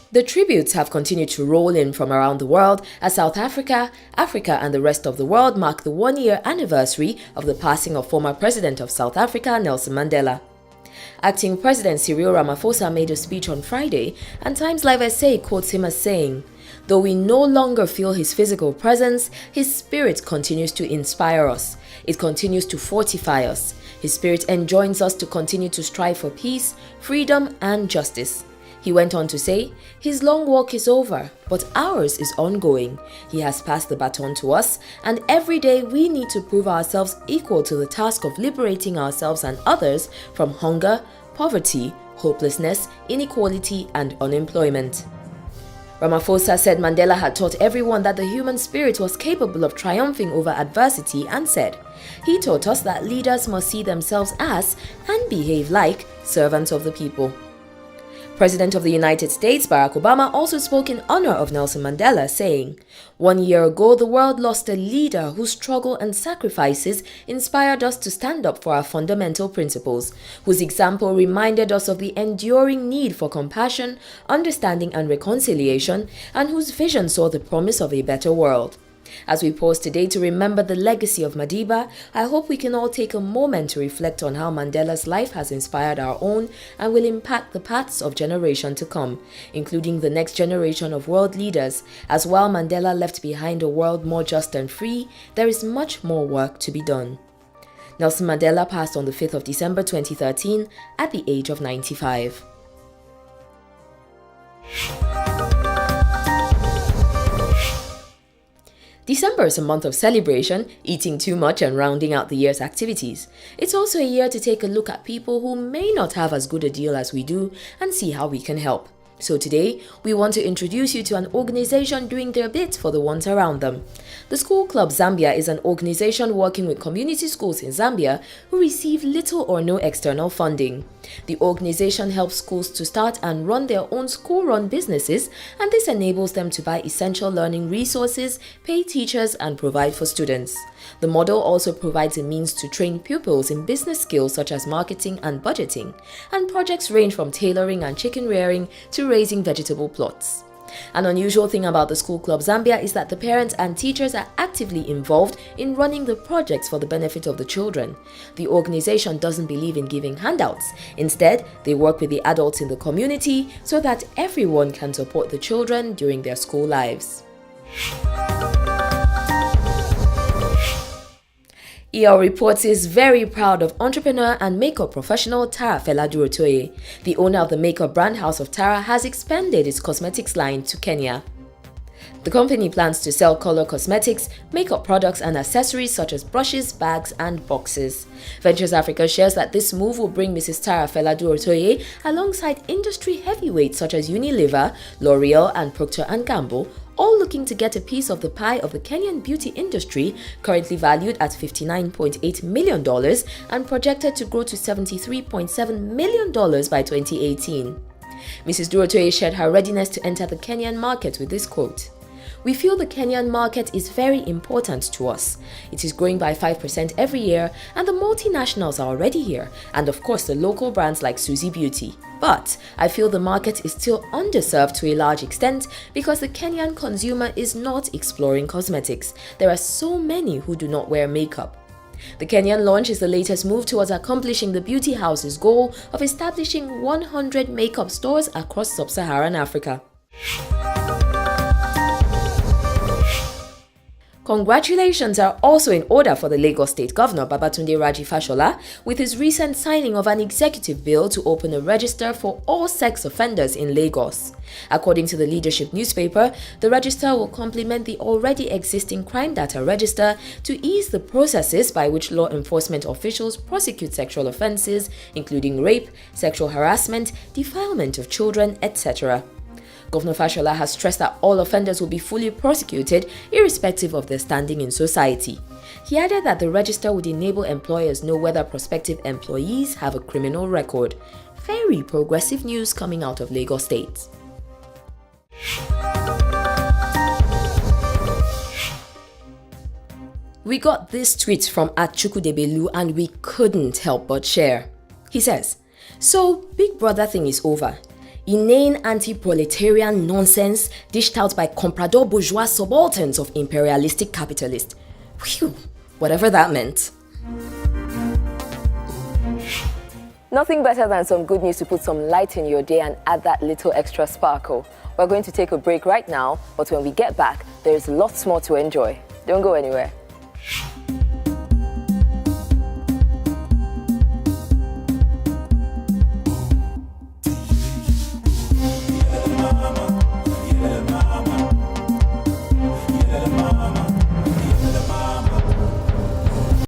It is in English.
The tributes have continued to roll in from around the world as South Africa, Africa and the rest of the world mark the one-year anniversary of the passing of former President of South Africa, Nelson Mandela. Acting President Cyril Ramaphosa made a speech on Friday, and Times Live SA quotes him as saying, "Though we no longer feel his physical presence, his spirit continues to inspire us. It continues to fortify us. His spirit enjoins us to continue to strive for peace, freedom and justice." He went on to say, "His long walk is over, but ours is ongoing. He has passed the baton to us, and every day we need to prove ourselves equal to the task of liberating ourselves and others from hunger, poverty, hopelessness, inequality, and unemployment." Ramaphosa said Mandela had taught everyone that the human spirit was capable of triumphing over adversity and said, "He taught us that leaders must see themselves as, and behave like, servants of the people." President of the United States Barack Obama also spoke in honor of Nelson Mandela, saying, "1 year ago, the world lost a leader whose struggle and sacrifices inspired us to stand up for our fundamental principles, whose example reminded us of the enduring need for compassion, understanding and reconciliation, and whose vision saw the promise of a better world." As we pause today to remember the legacy of Madiba, I hope we can all take a moment to reflect on how Mandela's life has inspired our own and will impact the paths of generation to come, including the next generation of world leaders, as while Mandela left behind a world more just and free, there is much more work to be done. Nelson Mandela passed on the 5th of December 2013 at the age of 95. December is a month of celebration, eating too much and rounding out the year's activities. It's also a year to take a look at people who may not have as good a deal as we do and see how we can help. So today, we want to introduce you to an organization doing their bit for the ones around them. The School Club Zambia is an organization working with community schools in Zambia who receive little or no external funding. The organization helps schools to start and run their own school-run businesses, and this enables them to buy essential learning resources, pay teachers, and provide for students. The model also provides a means to train pupils in business skills such as marketing and budgeting, and projects range from tailoring and chicken rearing to raising vegetable plots. An unusual thing about the School Club Zambia is that the parents and teachers are actively involved in running the projects for the benefit of the children. The organization doesn't believe in giving handouts. Instead, they work with the adults in the community so that everyone can support the children during their school lives. EL Reports is very proud of entrepreneur and makeup professional Tara Fela-Durotoye. The owner of the makeup brand House of Tara has expanded its cosmetics line to Kenya. The company plans to sell color cosmetics, makeup products and accessories such as brushes, bags and boxes. Ventures Africa shares that this move will bring Mrs. Tara Fela-Durotoye alongside industry heavyweights such as Unilever, L'Oreal and Procter & Gamble, all looking to get a piece of the pie of the Kenyan beauty industry, currently valued at $59.8 million and projected to grow to $73.7 million by 2018. Mrs. Durotoye shared her readiness to enter the Kenyan market with this quote, "We feel the Kenyan market is very important to us. It is growing by 5% every year, and the multinationals are already here, and of course the local brands like Suzy Beauty. But I feel the market is still underserved to a large extent because the Kenyan consumer is not exploring cosmetics. There are so many who do not wear makeup." The Kenyan launch is the latest move towards accomplishing the beauty house's goal of establishing 100 makeup stores across sub-Saharan Africa. Congratulations are also in order for the Lagos State Governor Babatunde Raji Fashola with his recent signing of an executive bill to open a register for all sex offenders in Lagos. According to the Leadership newspaper, the register will complement the already existing crime data register to ease the processes by which law enforcement officials prosecute sexual offenses, including rape, sexual harassment, defilement of children, etc. Governor Fashola has stressed that all offenders will be fully prosecuted irrespective of their standing in society. He added that the register would enable employers know whether prospective employees have a criminal record. Very progressive news coming out of Lagos State. We got this tweet from @Chukudebelu and we couldn't help but share. He says, "So Big Brother thing is over. Inane anti-proletarian nonsense dished out by comprador bourgeois subalterns of imperialistic capitalists. Phew, whatever that meant. Nothing better than some good news to put some light in your day and add that little extra sparkle. We're going to take a break right now, but when we get back, there's lots more to enjoy. Don't go anywhere.